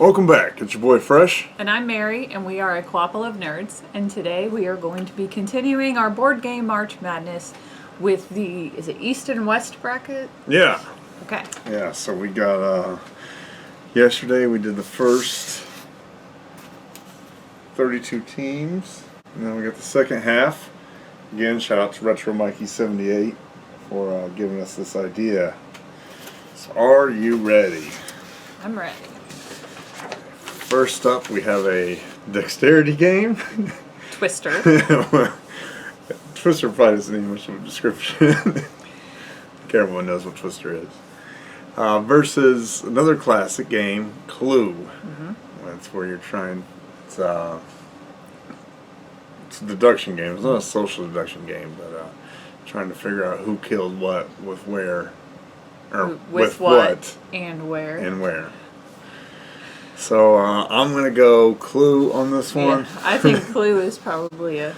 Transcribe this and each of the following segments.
Welcome back. It's your boy Fresh. And I'm Mary, and we are a Co-ople of nerds. And today we are going to be continuing our board game March Madness with is it East and West bracket? Yeah. Okay. Yeah, so we got, yesterday we did the first 32 teams. And then we got the second half. Again, shout out to Retro Mikey 78 for giving us this idea. So are you ready? I'm ready. First up, we have a dexterity game. Twister. Twister probably doesn't need much of a description. Everyone knows what Twister is. Versus another classic game, Clue. Mm-hmm. That's where you're trying. It's a deduction game. It's not a social deduction game, but trying to figure out who killed what with where, or with what and where. And where. So I'm going to go Clue on this one. Yeah, I think Clue is probably a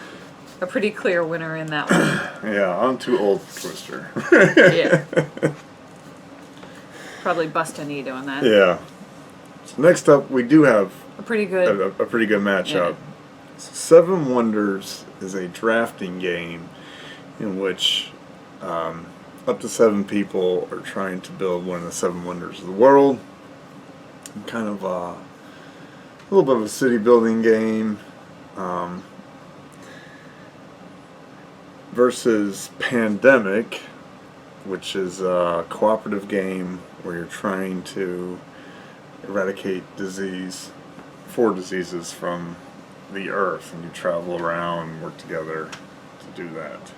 pretty clear winner in that one. Yeah, I'm too old for Twister. Yeah. Probably bust a knee doing that. Yeah. So next up, we do have a pretty good matchup. Yeah. Seven Wonders is a drafting game in which up to 7 people are trying to build one of the 7 wonders of the world. Kind of a little bit of a city building game. Versus Pandemic, which is a cooperative game where you're trying to eradicate 4 diseases from the earth, and you travel around and work together to do that.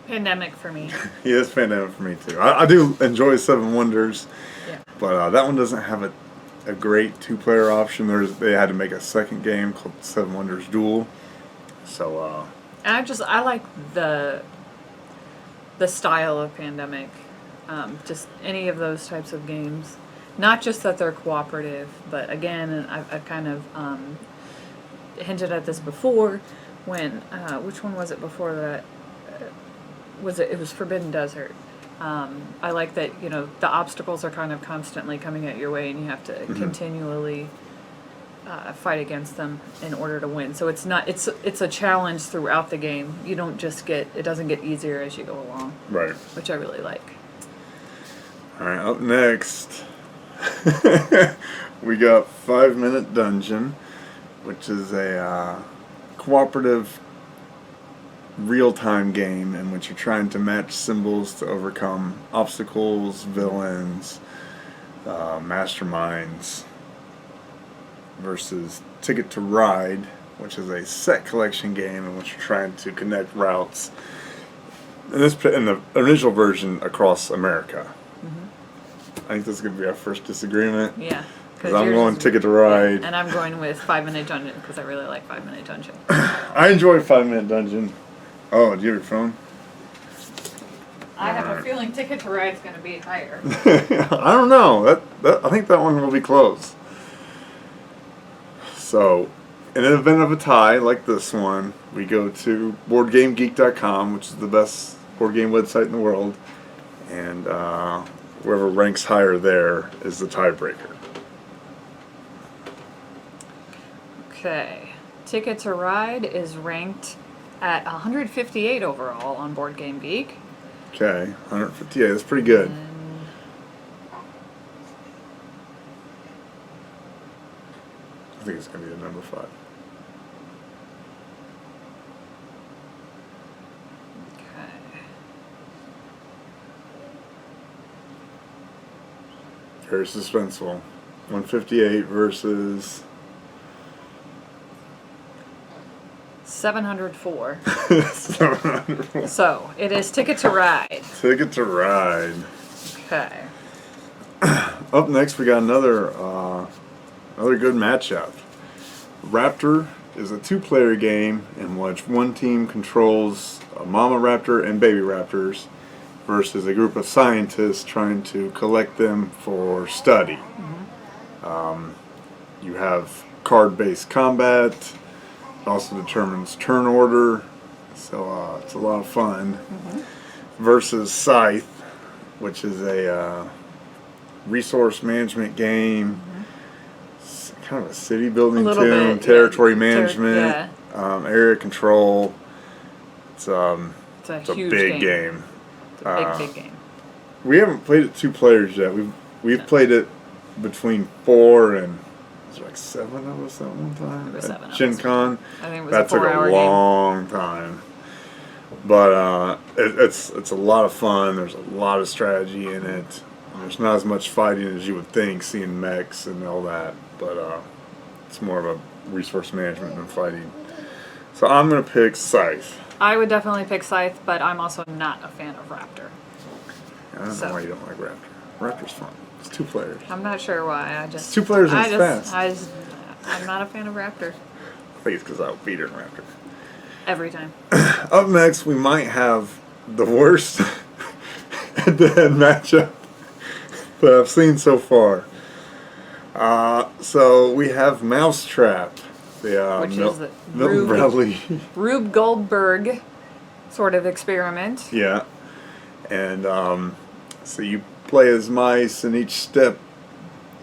Pandemic for me. Yeah, it's Pandemic for me too. I do enjoy 7 Wonders, yeah. But that one doesn't have a great 2-player option. They had to make a second game called 7 Wonders Duel. So I like the style of Pandemic, just any of those types of games. Not just that they're cooperative, but again, I've kind of hinted at this before. When which one was it before that? It was Forbidden Desert. I like that the obstacles are kind of constantly coming at your way, and you have to continually fight against them in order to win. So it's a challenge throughout the game. You don't just it doesn't get easier as you go along. Right. Which I really like. All right, up next we got 5 Minute Dungeon, which is a cooperative real-time game in which you're trying to match symbols to overcome obstacles, villains, masterminds. Versus Ticket to Ride, which is a set collection game in which you're trying to connect routes. In the original version across America. Mm-hmm. I think this is going to be our first disagreement. Yeah. Because I'm going Ticket to Ride. Yeah, and I'm going with 5 Minute Dungeon because I really like 5 Minute Dungeon. I enjoy 5 Minute Dungeon. Oh, do you have your phone? I have a feeling Ticket to Ride is going to be higher. I don't know. I think that one will be close. So, in the event of a tie like this one, we go to BoardGameGeek.com, which is the best board game website in the world, and whoever ranks higher there is the tiebreaker. Okay. Ticket to Ride is ranked at 158 overall on Board Game Geek. Okay, 158. That's pretty good. I think it's going to be the number 5. Okay. Very suspenseful. 158 versus 704. 704. So, it is Ticket to Ride. Ticket to Ride. Okay. Up next, we got another good matchup. Raptor is a 2-player game in which one team controls a mama raptor and baby raptors versus a group of scientists trying to collect them for study. Mm-hmm. You have card-based combat. It also determines turn order, so it's a lot of fun. Mm-hmm. Versus Scythe, which is a resource management game. It's kind of a city building A little too, bit, territory yeah. management, area control. It's a huge big game. It's a big game. We haven't played it 2 players yet. We've played it between 4 and was there like 7 of us at one time. There were 7 of us. Gen Con. I think it was That a took 4-hour a game. long time. But it's a lot of fun. There's a lot of strategy in it. There's not as much fighting as you would think, seeing mechs and all that. But it's more of a resource management than fighting. So I'm going to pick Scythe. I would definitely pick Scythe, but I'm also not a fan of Raptor. I don't know why you don't like Raptor. Raptor's fun. It's 2 players. I'm not sure why. It's 2 players and it's fast. I'm not a fan of Raptor. I think it's because I'll beat her in Raptor. Every time. Up next, we might have the worst head-to-head matchup that I've seen so far. So we have Mousetrap, the Which is the Milton Bradley. Rube Goldberg sort of experiment. Yeah. And so you play as mice, and each step,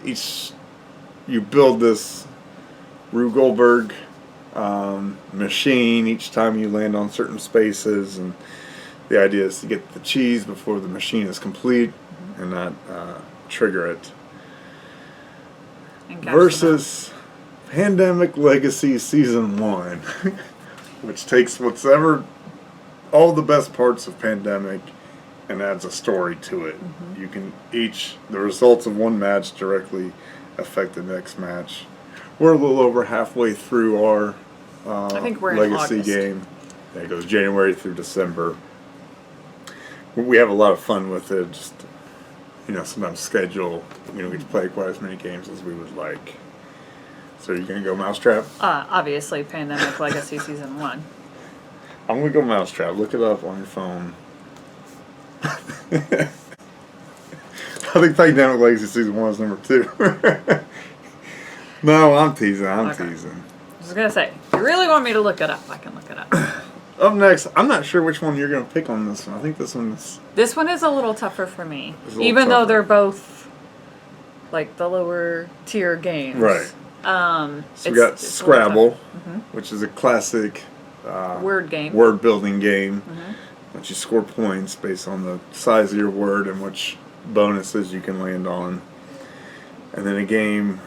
you build this Rube Goldberg machine each time you land on certain spaces, and the idea is to get the cheese before the machine is complete and not trigger it. Versus Pandemic Legacy Season 1, which takes all the best parts of Pandemic and adds a story to it. You can the results of one match directly affect the next match. We're a little over halfway through our I think we're Legacy in August. game. Yeah, it goes January through December. We have a lot of fun with it. Just sometimes schedule. We don't get to play quite as many games as we would like. So you're gonna go Mousetrap? Obviously, Pandemic Legacy Season 1. I'm gonna go Mousetrap. Look it up on your phone. I think Pandemic Legacy Season 1 is number 2. No, I'm teasing. I'm teasing. I was gonna say, if you really want me to look it up, I can look it up. Up next, I'm not sure which one you're gonna pick on this one. I think this one's. This one is a little tougher for me, Even though they're both like the lower tier games. Right. So we got Scrabble, which is a classic word game. Word building game. Which you score points based on the size of your word and which bonuses you can land on. And then a game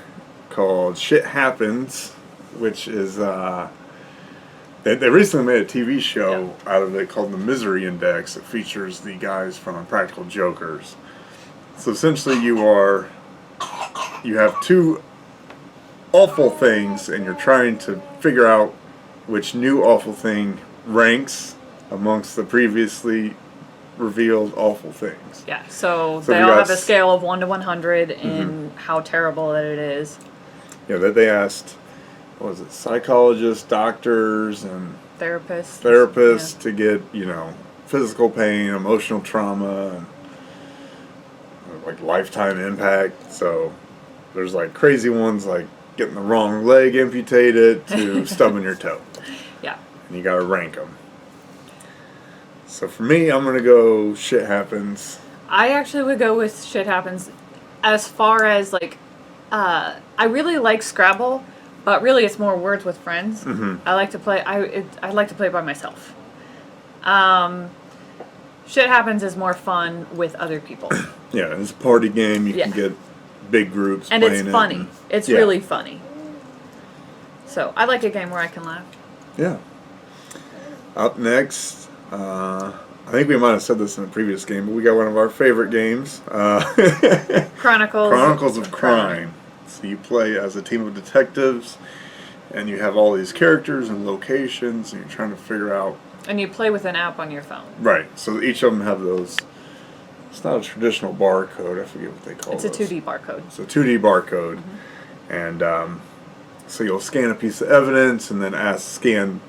called Shit Happens, which is they recently made a TV show out of it called The Misery Index. It features the guys from Impractical Jokers. So essentially you have 2 awful things, and you're trying to figure out which new awful thing ranks amongst the previously revealed awful things. Yeah, so they all have a scale of 1 to 100 in how terrible that it is. Yeah, that they asked, what was it, psychologists, doctors, and therapists to get, physical pain, emotional trauma, and like lifetime impact. So there's like crazy ones like getting the wrong leg amputated to stubbing your toe. Yeah. And you gotta rank them. So for me, I'm gonna go Shit Happens. I actually would go with Shit Happens. As far as like, I really like Scrabble, but really it's more words with friends. I like to play. I like to play by myself. Shit Happens is more fun with other people. Yeah, it's a party game. You can get big groups and playing it's funny. And, it's really funny. So I like a game where I can laugh. Yeah. Up next, I think we might have said this in a previous game, but we got one of our favorite games. Chronicles of Crime. So you play as a team of detectives, and you have all these characters and locations, and you're trying to figure out. And you play with an app on your phone. Right. So each of them have those. It's not a traditional barcode. I forget what they call it. It's a 2D barcode. It's a 2D barcode. And so you'll scan a piece of evidence and then scan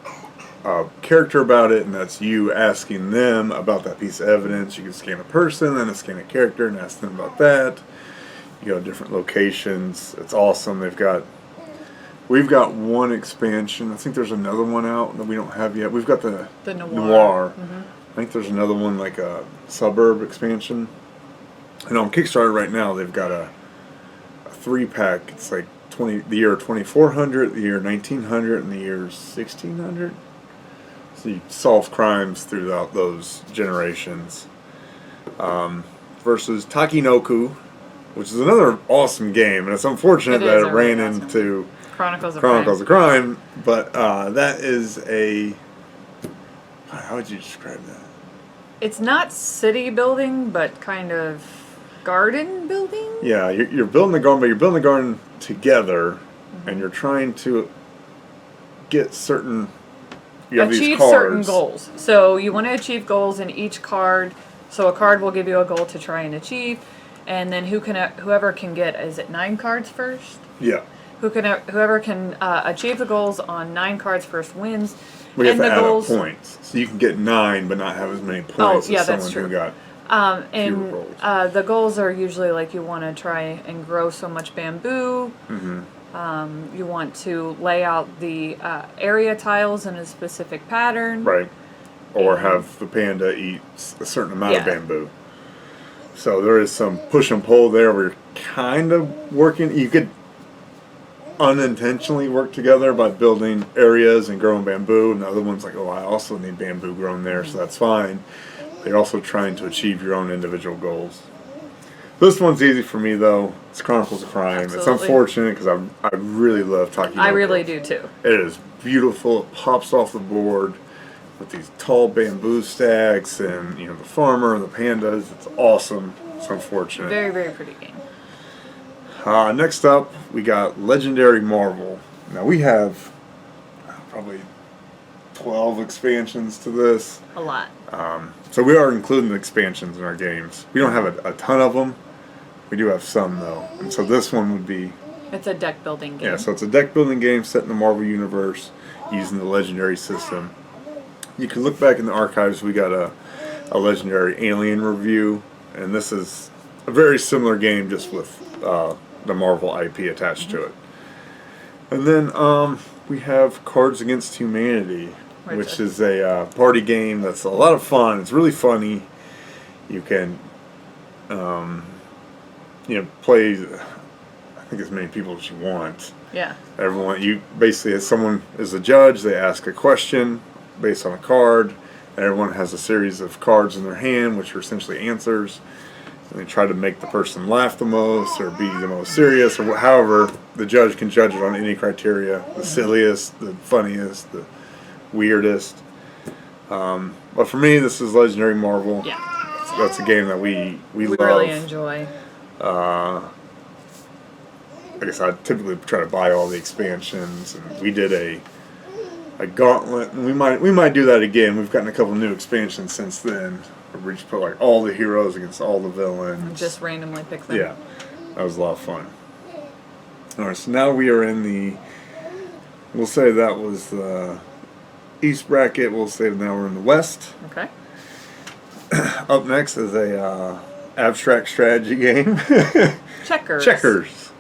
a character about it, and that's you asking them about that piece of evidence. You can scan a person, then scan a character and ask them about that. You go to different locations. It's awesome. We've got one expansion. I think there's another one out that we don't have yet. We've got the Noir. I think there's another one, like a suburb expansion. And on Kickstarter right now, they've got a 3-pack. It's like the year 2400, the year 1900, and the year 1600. So you solve crimes throughout those generations. Versus Takinoku, which is another awesome game, and it's unfortunate that it ran into Chronicles of Crime. But that is a, how would you describe that? It's not city building, but kind of garden building. Yeah, you're building the garden, but you're building the garden together, and you're trying to get certain. You have achieve these cards. certain goals. So you want to achieve goals in each card. So a card will give you a goal to try and achieve, and then whoever can get, is it 9 cards first? Yeah. Whoever can achieve the goals on 9 cards first wins. We have and to the add goals, up points, so you can get 9, but not have as many points as someone who got. and the goals are usually like you want to try and grow so much bamboo. Mm-hmm. You want to lay out the area tiles in a specific pattern. Right. Or have the panda eat a certain amount of bamboo. So there is some push and pull there where you're kind of working. You could unintentionally work together by building areas and growing bamboo. And the other one's like, oh, I also need bamboo grown there, so that's fine. You're also trying to achieve your own individual goals. This one's easy for me, though. It's Chronicles of Crime. Absolutely. It's unfortunate because I really love Takinoku. I really do, too. It is beautiful. It pops off the board with these tall bamboo stacks and, the farmer and the pandas. It's awesome. It's unfortunate. Very, very pretty game. Next up, we got Legendary Marvel. Now, we have probably 12 expansions to this. A lot. So we are including the expansions in our games. We don't have a ton of them. We do have some, though. And so this one would be... It's a deck building game. Yeah, so it's a deck building game set in the Marvel Universe using the Legendary system. You can look back in the archives. We got a Legendary Alien review. And this is a very similar game, just with the Marvel IP attached to it. And then we have Cards Against Humanity, which is a party game that's a lot of fun. It's really funny. You can, play, I think, as many people as you want. Yeah. You basically, as someone is a judge, they ask a question based on a card. And everyone has a series of cards in their hand, which are essentially answers. And they try to make the person laugh the most or be the most serious, or however the judge can judge it on any criteria. The silliest, the funniest, the weirdest. But for me, this is Legendary Marvel. Yeah. That's a game that we love. Really enjoy. I guess I typically try to buy all the expansions, and we did a gauntlet, and we might do that again. We've gotten a couple new expansions since then. We just put like all the heroes against all the villains. Just randomly pick them. Yeah, that was a lot of fun. All right, so now we are in the. We'll say that was the East bracket. We'll say now we're in the West. Okay. Up next is a abstract strategy game. Checkers. Checkers.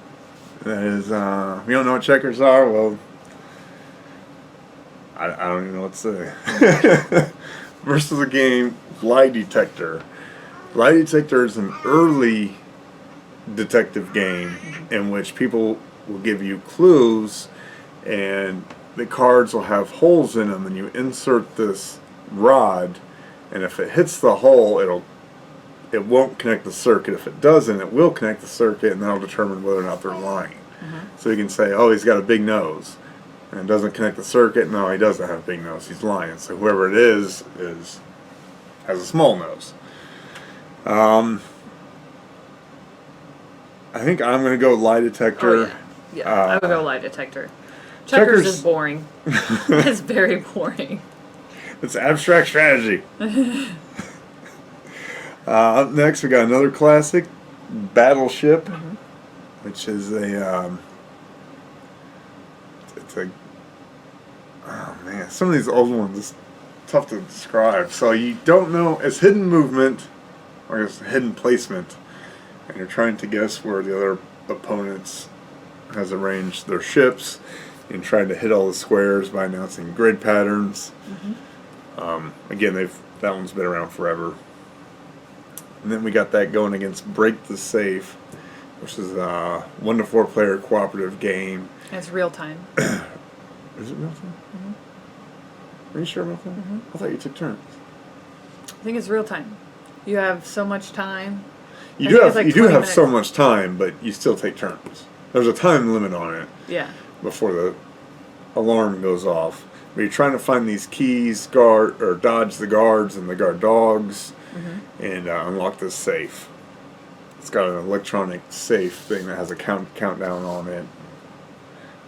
That is. If you don't know what checkers are, well, I don't even know what to say. Versus a game, Lie Detector. Lie Detector is an early detective game in which people will give you clues, and the cards will have holes in them, and you insert this rod, and if it hits the hole, it won't connect the circuit. If it doesn't, it will connect the circuit, and that'll determine whether or not they're lying. So you can say, oh, he's got a big nose, and it doesn't connect the circuit. No, he doesn't have a big nose. He's lying. So whoever it is has a small nose. I think I'm going to go Lie Detector. Oh, yeah. I would go Lie Detector. Checkers is boring. It's very boring. It's abstract strategy. Up next, we got another classic, Battleship, which is oh man, some of these old ones is tough to describe. So you don't know, it's hidden movement, or it's hidden placement, and you're trying to guess where the other opponents has arranged their ships, and trying to hit all the squares by announcing grid patterns. Again, that one's been around forever. And then we got that going against Break the Safe, which is a 1 to 4 player cooperative game. And it's real time. Is it real time? Are you sure about that? I thought you took turns. I think it's real time. You have so much time. You I do think have it's like you do 20 have so minutes. much time, but you still take turns. There's a time limit on it Yeah. before the alarm goes off. But you're trying to find these keys, guard or dodge the guards and the guard dogs, and unlock this safe. It's got an electronic safe thing that has a countdown on it.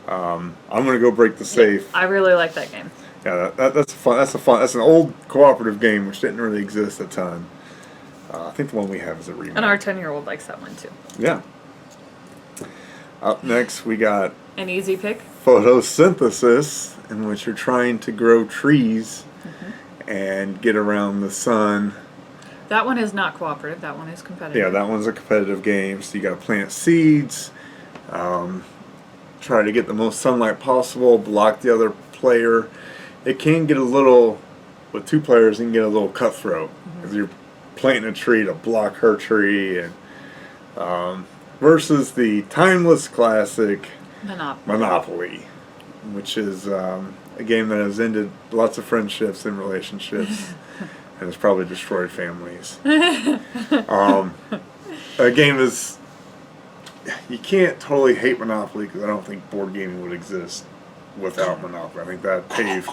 I'm gonna go break the safe. I really like that game. Yeah, that's fun. That's an old cooperative game which didn't really exist at the time. I think the one we have is a remake. And our 10-year-old likes that one too. Yeah. Up next, we got An easy pick. photosynthesis, in which you're trying to grow trees and get around the sun. That one is not cooperative. That one is competitive. Yeah, that one's a competitive game. So you got to plant seeds, try to get the most sunlight possible, block the other player. It can get a little, with 2 players, it can get a little cutthroat because you're planting a tree to block her tree, and versus the timeless classic Monopoly, which is a game that has ended lots of friendships and relationships and has probably destroyed families. A game is, you can't totally hate Monopoly because I don't think board gaming would exist without Monopoly. I think that paved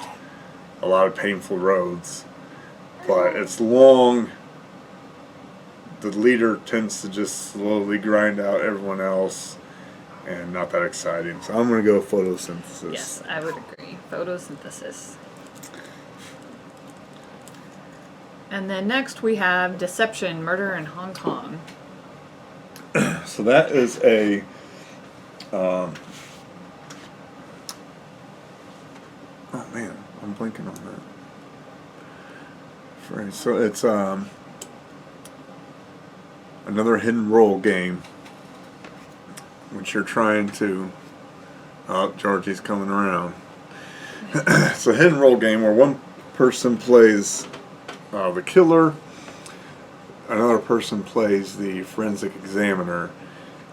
a lot of painful roads, but it's long. The leader tends to just slowly grind out everyone else, and not that exciting. So I'm going to go photosynthesis. Yes, I would agree. Photosynthesis. And then next we have Deception, Murder in Hong Kong. So that is a oh man, I'm blanking on that phrase. So it's another hidden role game, which you're trying to. Oh, Georgie's coming around. It's a hidden role game where one person plays the killer, another person plays the forensic examiner.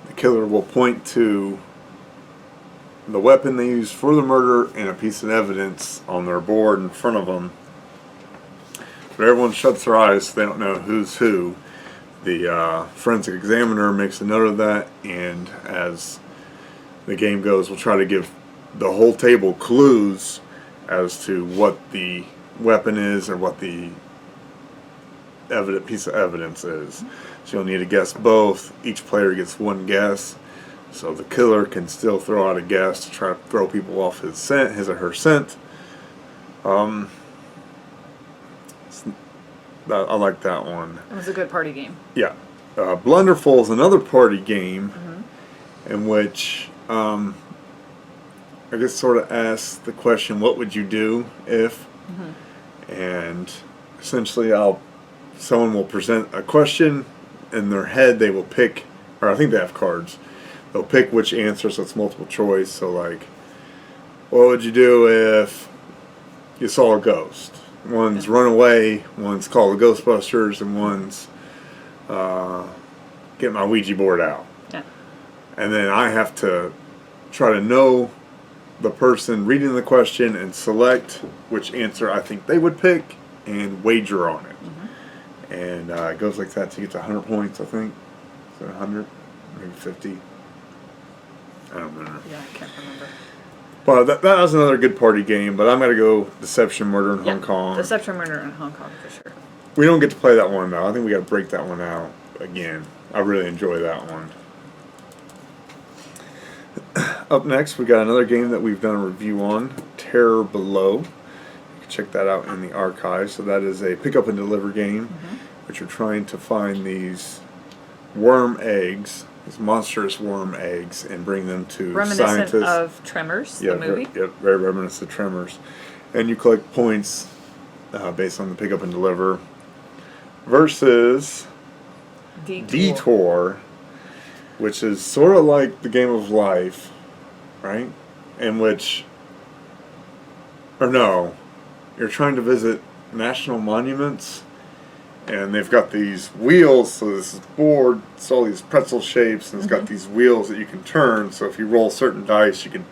The killer will point to the weapon they used for the murder and a piece of evidence on their board in front of them. But everyone shuts their eyes so they don't know who's who. The forensic examiner makes a note of that, and as the game goes, we'll try to give the whole table clues as to what the weapon is or what the piece of evidence is. So you'll need to guess both. Each player gets one guess, so the killer can still throw out a guess to try to throw people off his or her scent. I like that one. It was a good party game. Yeah. Blunderful is another party game in which I guess sort of asks the question, what would you do if? And essentially someone will present a question in their head, they will pick, or I think they have cards, they'll pick which answer, so it's multiple choice. So like, what would you do if you saw a ghost? One's run away, one's call the Ghostbusters, and one's get my Ouija board out. Yeah. And then I have to try to know the person reading the question and select which answer I think they would pick and wager on it. And it goes like that to get to 100 points, I think. Is it 100? Maybe 50? I don't remember. Yeah, I can't remember. Well, that was another good party game, but I'm going to go Deception, Murder in Hong Kong. Deception, Murder in Hong Kong for sure. We don't get to play that one, though. I think we got to break that one out again. I really enjoy that one. Up next, we got another game that we've done a review on, Terror Below. You can check that out in the archive. So that is a pick up and deliver game, which you're trying to find these worm eggs, these monstrous worm eggs, and bring them to Reminiscent scientists. of Tremors, the movie. Very reminiscent of Tremors. And you collect points based on the pick up and deliver. Versus Detour, which is sort of like the game of life, right? In which, or no, you're trying to visit national monuments, and they've got these wheels. So this is board, it's all these pretzel shapes, and it's got these wheels that you can turn. So if you roll certain dice, you can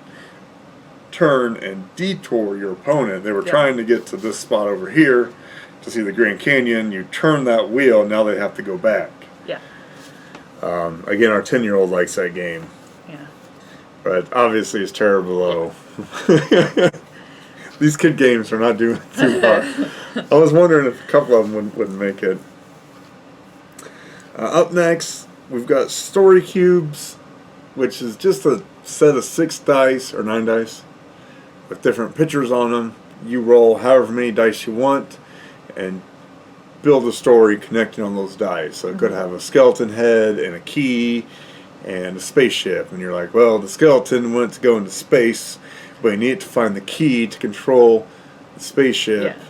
turn and detour your opponent. They were trying to get to this spot over here to see the Grand Canyon. You turn that wheel, now they have to go back. Yeah. Again, our 10-year-old likes that game. Yeah. But obviously it's terrible low. These kid games are not doing too hard. I was wondering if a couple of them wouldn't make it. Up next, we've got Story Cubes, which is just a set of 6 dice or 9 dice with different pictures on them. You roll however many dice you want and build a story connecting on those dice. So it could have a skeleton head and a key and a spaceship. And you're like, well, the skeleton went to go into space, but you need to find the key to control the spaceship. Yeah.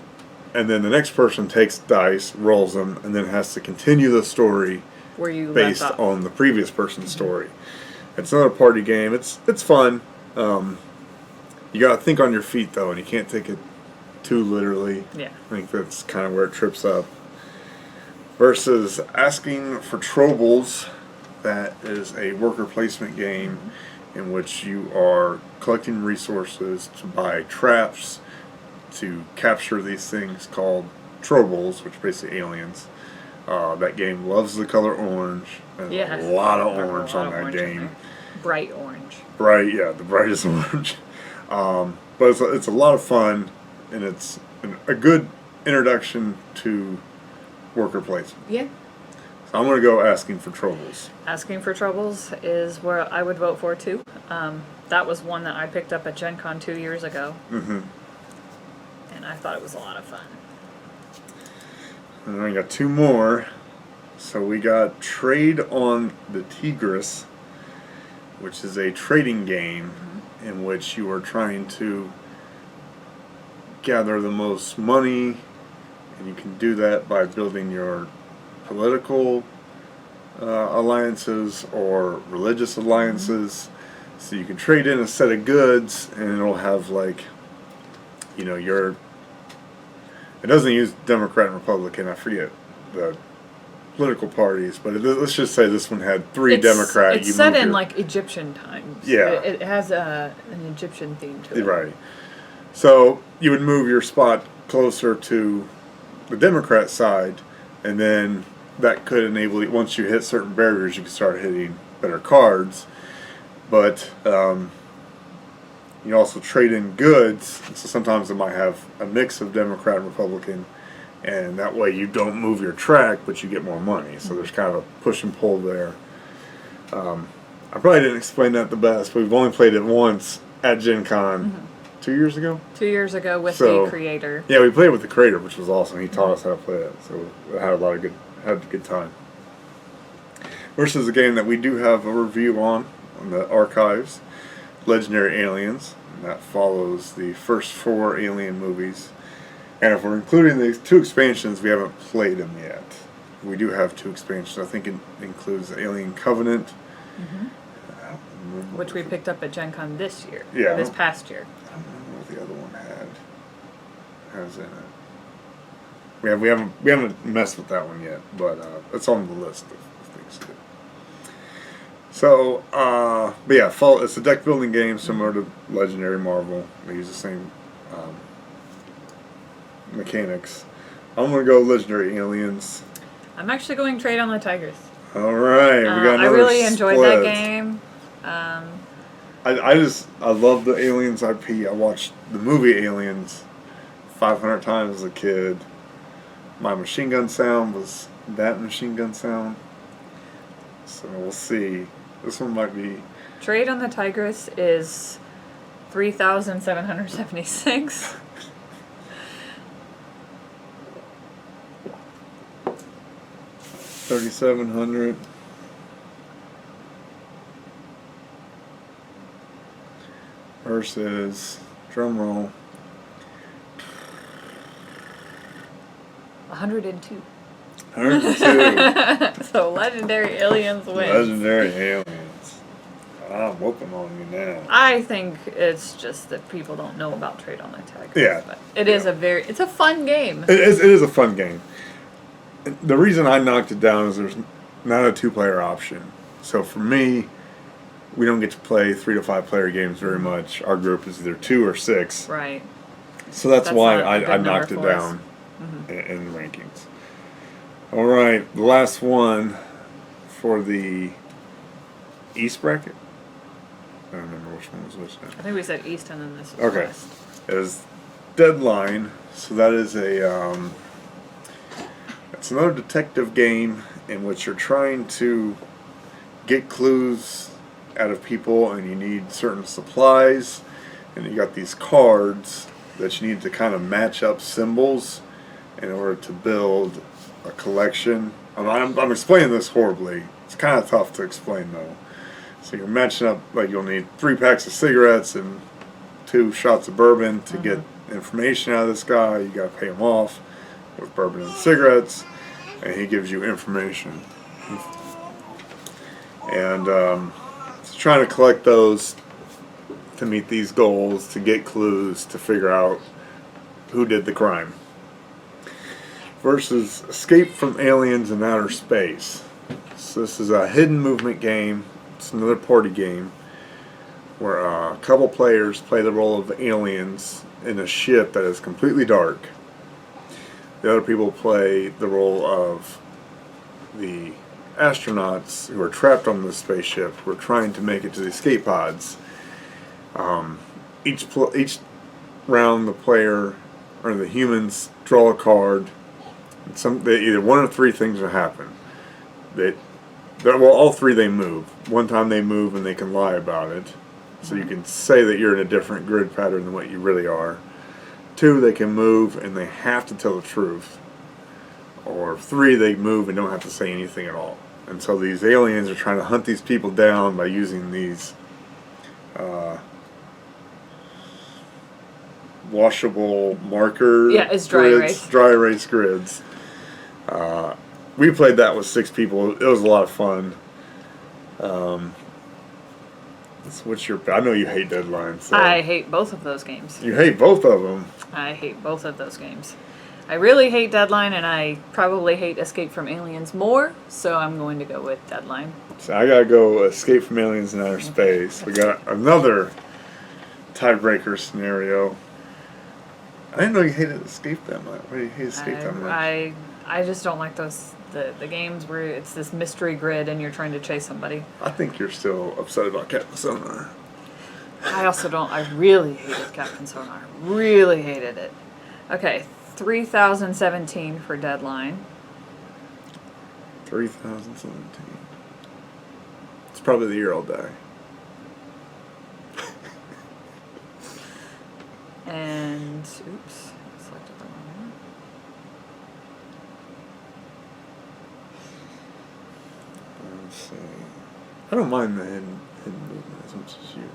And then the next person takes dice, rolls them, and then has to continue the story Where you based left off. on the previous person's story. It's another party game. It's fun. You got to think on your feet, though, and you can't take it too literally. Yeah. I think that's kind of where it trips up. Versus Asking for Troubles, that is a worker placement game in which you are collecting resources to buy traps to capture these things called troubles, which are basically aliens. That game loves the color orange. There's a lot of orange on that game. Bright orange. Bright, yeah, the brightest orange. But it's a lot of fun, and it's a good introduction to worker placement. Yeah. So I'm going to go Asking for Troubles. Asking for Troubles is where I would vote for too. That was one that I picked up at Gen Con 2 years ago. Mm-hmm. And I thought it was a lot of fun. And then we got 2 more. So we got Trade on the Tigris, which is a trading game in which you are trying to gather the most money, and you can do that by building your political alliances or religious alliances. So you can trade in a set of goods, and it'll have like, you know, your. It doesn't use Democrat and Republican. I forget the political parties, but let's just say this one had 3 Democrat. It's set in like Egyptian times. Yeah. It has an Egyptian theme to it. Right. So you would move your spot closer to the Democrat side, and then that could enable you, once you hit certain barriers, you can start hitting better cards. But you also trade in goods, so sometimes it might have a mix of Democrat and Republican, and that way you don't move your track, but you get more money. So there's kind of a push and pull there. I probably didn't explain that the best, but we've only played it once at Gen Con 2 years ago. 2 years ago with the creator. Yeah, we played with the creator, which was awesome. He taught us how to play it, so we had a good time. Versus a game that we do have a review on the archives, Legendary Aliens. And that follows the first 4 Alien movies. And if we're including these 2 expansions, we haven't played them yet. We do have 2 expansions. I think it includes Alien Covenant. Which we picked up at Gen Con this year. Yeah. Or this past year. I don't remember what the other one has in it. We haven't messed with that one yet, but it's on the list of things to do. So, but yeah, it's a deck building game similar to Legendary Marvel. They use the same mechanics. I'm gonna go Legendary Aliens. I'm actually going Trade on the Tigers. All right, we got another I really enjoyed split. that game. I love the Aliens IP. I watched the movie Aliens 500 times as a kid. My machine gun sound was that machine gun sound. So we'll see. This one might be. Trade on the Tigris is 3,776. $3,700. Versus, drum roll, 102. 102. So Legendary Aliens wins. Legendary Aliens. I'm whooping on you now. I think it's just that people don't know about Trade on the Tigers. Yeah. But it's a fun game. It is a fun game. The reason I knocked it down is there's not a 2-player option. So for me, we don't get to play 3 to 5 player games very much. Our group is either 2 or 6. Right. So that's why not a good I number knocked it for us. down in the rankings. All right, the last one for the East bracket. I don't remember which one was which now. I think we said East and then this was Okay. West. It was Deadline. So that is it's another detective game in which you're trying to get clues out of people, and you need certain supplies, and you got these cards that you need to kind of match up symbols in order to build a collection. I'm explaining this horribly. It's kind of tough to explain though. So you're matching up, like you'll need 3 packs of cigarettes and 2 shots of bourbon to get information out of this guy. You got to pay him off with bourbon and cigarettes, and he gives you information. And trying to collect those to meet these goals, to get clues, to figure out who did the crime. Versus Escape from Aliens in Outer Space. So this is a hidden movement game. It's another party game where a couple players play the role of aliens in a ship that is completely dark. The other people play the role of the astronauts who are trapped on the spaceship who are trying to make it to the escape pods. Each round, the player or the humans draw a card. Either 1 or 3 things will happen. All 3 they move. One time they move and they can lie about it, so you can say that you're in a different grid pattern than what you really are. 2, they can move and they have to tell the truth. Or 3, they move and don't have to say anything at all. And so these aliens are trying to hunt these people down by using these washable marker it's dry erase. Dry erase grids. We played that with 6 people. It was a lot of fun. I know you hate Deadline. So. I hate both of those games. You hate both of them. I hate both of those games. I really hate Deadline, and I probably hate Escape from Aliens more, so I'm going to go with Deadline. So I gotta go Escape from Aliens in Outer Space. We got another tiebreaker scenario. I didn't know you hated Escape that much. Why do you hate Escape that much? I just don't like the games where it's this mystery grid and you're trying to chase somebody. I think you're still upset about Captain Sonar. I really hated Captain Sonar. Really hated it. Okay, 3017 for Deadline. 3017. It's probably the year I'll die. And, oops, I selected the wrong one. Let's see. I don't mind the hidden movement as much as you.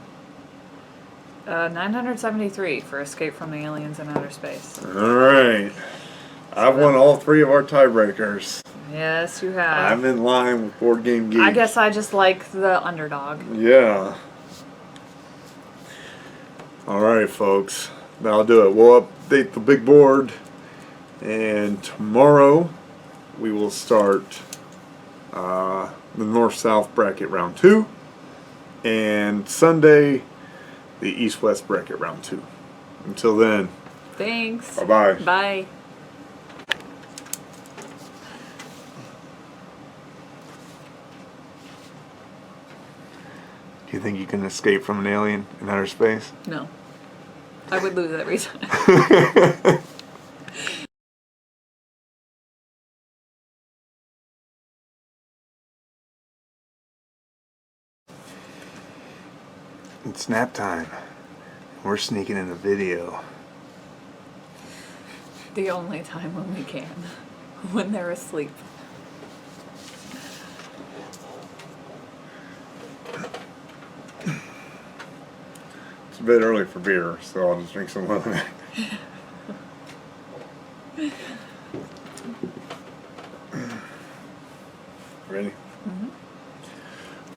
973 for Escape from the Aliens in Outer Space. Alright. I've won all 3 of our tiebreakers. Yes, you have. I'm in line with Board Game Geek. I guess I just like the underdog. Yeah. Alright, folks. That'll do it. We'll update the big board. And tomorrow we will start the North-South bracket round 2. And Sunday, the East-West bracket round 2. Until then. Thanks. Bye-bye. Bye. Do you think you can escape from an alien in outer space? No. I would lose every time. It's nap time. We're sneaking in a video. The only time when we can. When they're asleep. It's a bit early for beer, so I'll just drink some lemonade. Ready?